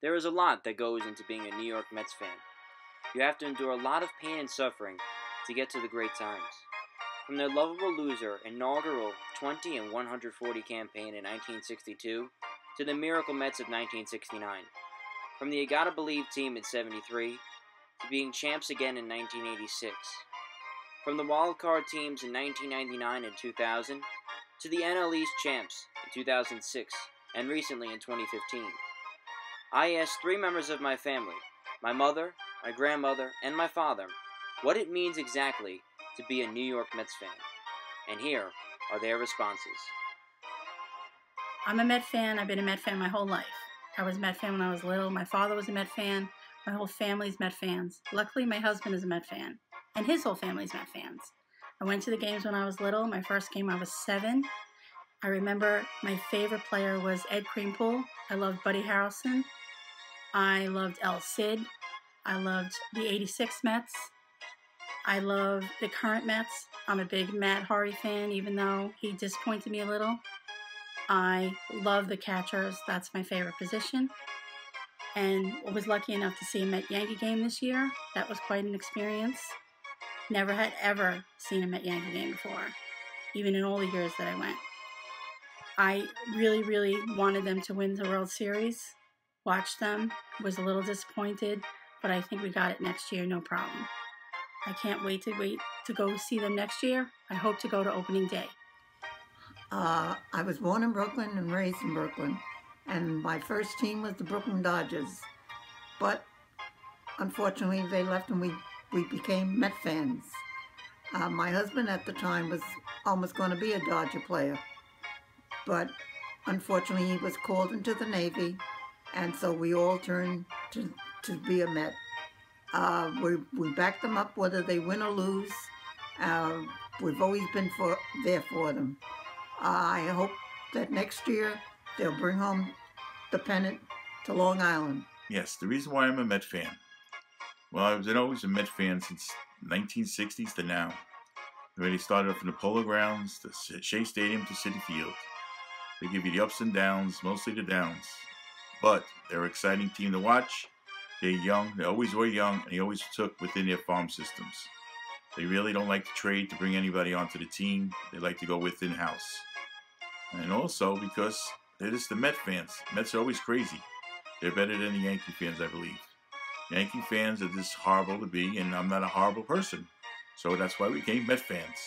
There is a lot that goes into being a New York Mets fan. You have to endure a lot of pain and suffering to get to the great times. From their lovable loser inaugural 20 and 140 campaign in 1962 to the Miracle Mets of 1969. From the You Gotta Believe team in 73 to being champs again in 1986. From the wild card teams in 1999 and 2000 to the NL East champs in 2006 and recently in 2015. I asked three members of my family, my mother, my grandmother, and my father, what it means exactly to be a New York Mets fan. And here are their responses. I'm a Met fan. I've been a Met fan my whole life. I was a Met fan when I was little. My father was a Met fan. My whole family's Met fans. Luckily, my husband is a Met fan, and his whole family's Met fans. I went to the games when I was little. My first game, I was 7. I remember my favorite player was Ed Kranepool. I loved Buddy Harrelson. I loved El Cid. I loved the 86 Mets. I love the current Mets. I'm a big Matt Harvey fan, even though he disappointed me a little. I love the catchers. That's my favorite position. And I was lucky enough to see a Met Yankee game this year. That was quite an experience. Never had ever seen a Met Yankee game before, even in all the years that I went. I really, really wanted them to win the World Series. Watched them. Was a little disappointed, but I think we got it next year, no problem. I can't wait to go see them next year. I hope to go to opening day. I was born in Brooklyn and raised in Brooklyn, and my first team was the Brooklyn Dodgers. But unfortunately, they left and we became Met fans. My husband at the time was almost going to be a Dodger player, but unfortunately, he was called into the Navy, and so we all turned to be a Met. We back them up whether they win or lose. We've always been there for them. I hope that next year they'll bring home the pennant to Long Island. Yes, the reason why I'm a Met fan. Well, I've been always a Met fan since 1960s to now. They started off from the Polo Grounds, to Shea Stadium to Citi Field. They give you the ups and downs, mostly the downs. But they're an exciting team to watch. They're young, they always were young, and they always took within their farm systems. They really don't like to trade to bring anybody onto the team. They like to go within house. And also because they're just the Met fans. Mets are always crazy. They're better than the Yankee fans, I believe. Yankee fans are just horrible to be, and I'm not a horrible person. So that's why we became Met fans.